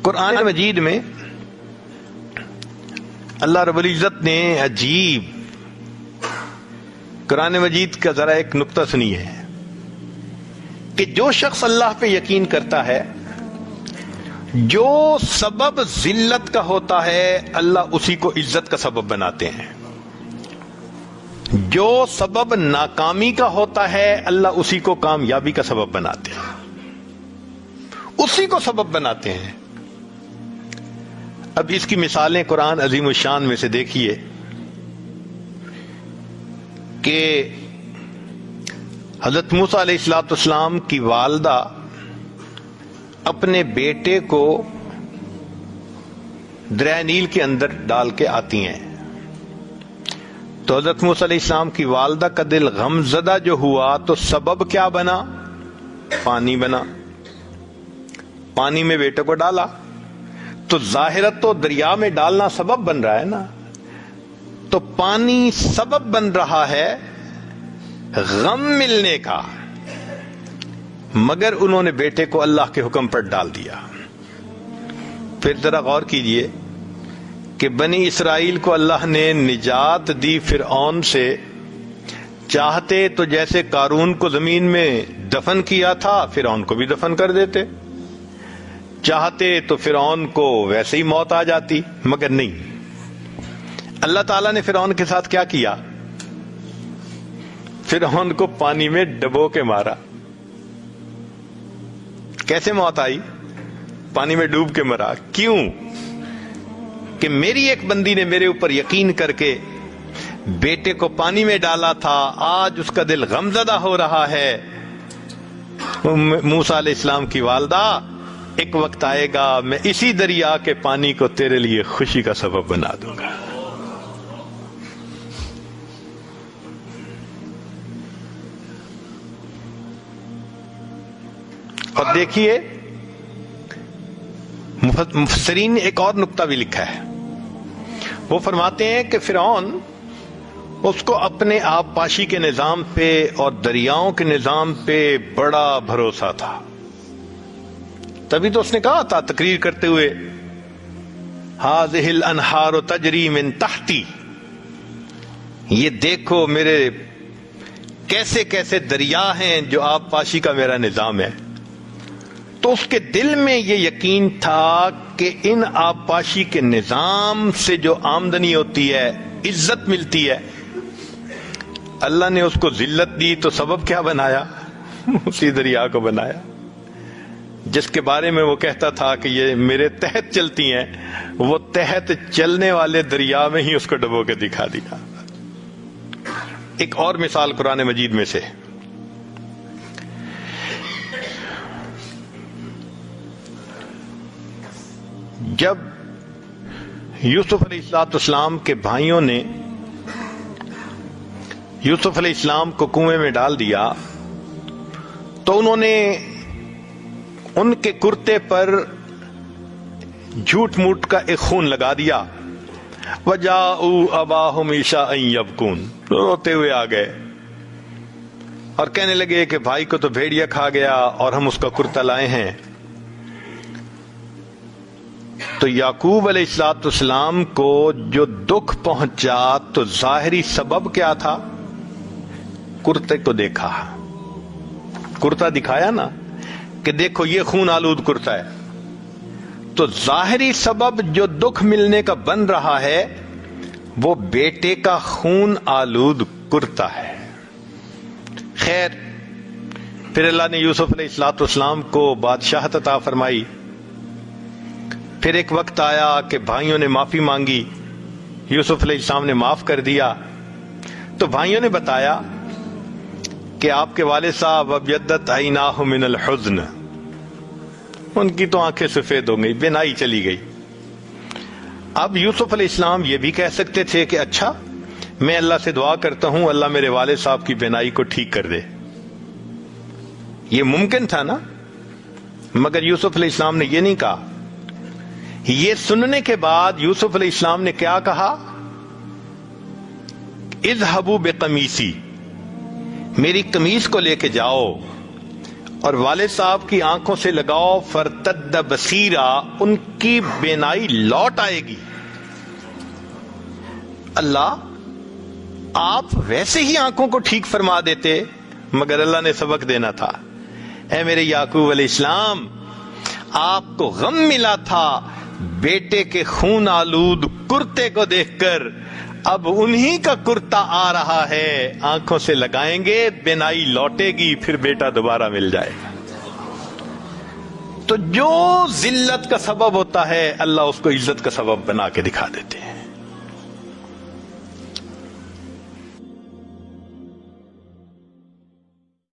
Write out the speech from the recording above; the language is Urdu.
قرآن مجید میں اللہ رب العزت نے عجیب قرآن مجید کا ذرا ایک نقطہ سنیے کہ جو شخص اللہ پہ یقین کرتا ہے، جو سبب ذلت کا ہوتا ہے اللہ اسی کو عزت کا سبب بناتے ہیں، جو سبب ناکامی کا ہوتا ہے اللہ اسی کو کامیابی کا سبب بناتے ہیں، اسی کو سبب بناتے ہیں۔ اب اس کی مثالیں قرآن عظیم الشان میں سے دیکھیے کہ حضرت موسیٰ علیہ السلام کی والدہ اپنے بیٹے کو دریائے نیل کے اندر ڈال کے آتی ہیں، تو حضرت موسیٰ علیہ السلام کی والدہ کا دل غمزدہ جو ہوا تو سبب کیا بنا؟ پانی بنا، پانی میں بیٹے کو ڈالا، تو ظاہرت تو دریا میں ڈالنا سبب بن رہا ہے نا، تو پانی سبب بن رہا ہے غم ملنے کا، مگر انہوں نے بیٹے کو اللہ کے حکم پر ڈال دیا۔ پھر ذرا غور کیجئے کہ بنی اسرائیل کو اللہ نے نجات دی فرعون سے، چاہتے تو جیسے قارون کو زمین میں دفن کیا تھا فرعون کو بھی دفن کر دیتے، چاہتے تو فرعون کو ویسے ہی موت آ جاتی، مگر نہیں، اللہ تعالیٰ نے فرعون کے ساتھ کیا کیا؟ فرعون کو پانی میں ڈبو کے مارا۔ کیسے موت آئی؟ پانی میں ڈوب کے مرا۔ کیوں؟ کہ میری ایک بندی نے میرے اوپر یقین کر کے بیٹے کو پانی میں ڈالا تھا، آج اس کا دل غمزدہ ہو رہا ہے۔ موسیٰ علیہ السلام کی والدہ، ایک وقت آئے گا میں اسی دریا کے پانی کو تیرے لیے خوشی کا سبب بنا دوں گا۔ اور دیکھیے مفسرین نے ایک اور نقطہ بھی لکھا ہے، وہ فرماتے ہیں کہ فرعون اس کو اپنے آبپاشی کے نظام پہ اور دریاؤں کے نظام پہ بڑا بھروسہ تھا، تبھی تو اس نے کہا تھا تقریر کرتے ہوئے، ہذہ الانہار تجری من تحتی، یہ دیکھو میرے کیسے کیسے دریا ہیں جو آب پاشی کا میرا نظام ہے۔ تو اس کے دل میں یہ یقین تھا کہ ان آب پاشی کے نظام سے جو آمدنی ہوتی ہے، عزت ملتی ہے، اللہ نے اس کو ذلت دی تو سبب کیا بنایا؟ اسی دریا کو بنایا جس کے بارے میں وہ کہتا تھا کہ یہ میرے تحت چلتی ہیں، وہ تحت چلنے والے دریا میں ہی اس کو ڈبو کے دکھا دیا۔ ایک اور مثال قرآن مجید میں سے، جب یوسف علیہ السلام کے بھائیوں نے یوسف علیہ السلام کو کنویں میں ڈال دیا تو انہوں نے ان کے کرتے پر جھوٹ موٹ کا ایک خون لگا دیا، وَجَاءُوا أَبَاهُمْ عِشَاءً يَبْكُونَ، روتے ہوئے آ گئے اور کہنے لگے کہ بھائی کو تو بھیڑیا کھا گیا اور ہم اس کا کرتا لائے ہیں۔ تو یعقوب علیہ السلام کو جو دکھ پہنچا تو ظاہری سبب کیا تھا؟ کرتے کو دیکھا، کرتا دکھایا نا کہ دیکھو یہ خون آلود کرتا ہے، تو ظاہری سبب جو دکھ ملنے کا بن رہا ہے وہ بیٹے کا خون آلود کرتا ہے۔ خیر، پھر اللہ نے یوسف علیہ السلام کو بادشاہت عطا فرمائی۔ پھر ایک وقت آیا کہ بھائیوں نے معافی مانگی، یوسف علیہ السلام نے معاف کر دیا، تو بھائیوں نے بتایا کہ آپ کے والد صاحب ابیضت عیناہ من الحزن، ان کی تو آنکھیں سفید ہو گئی، بینائی چلی گئی۔ اب یوسف علیہ السلام یہ بھی کہہ سکتے تھے کہ اچھا میں اللہ سے دعا کرتا ہوں اللہ میرے والد صاحب کی بینائی کو ٹھیک کر دے، یہ ممکن تھا نا، مگر یوسف علیہ السلام نے یہ نہیں کہا۔ یہ سننے کے بعد یوسف علیہ السلام نے کیا کہا؟ اذهبوا بقمیصی، میری قمیص کو لے کے جاؤ اور والد صاحب کی آنکھوں سے لگاؤ فرتد بصیرا، ان کی بینائی لوٹ آئے گی. اللہ آپ ویسے ہی آنکھوں کو ٹھیک فرما دیتے، مگر اللہ نے سبق دینا تھا. اے میرے یعقوب علیہ السلام، آپ کو غم ملا تھا بیٹے کے خون آلود کرتے کو دیکھ کر، اب انہی کا کرتا آ رہا ہے، آنکھوں سے لگائیں گے بینائی لوٹے گی، پھر بیٹا دوبارہ مل جائے گا. تو جو ذلت کا سبب ہوتا ہے اللہ اس کو عزت کا سبب بنا کے دکھا دیتے ہیں.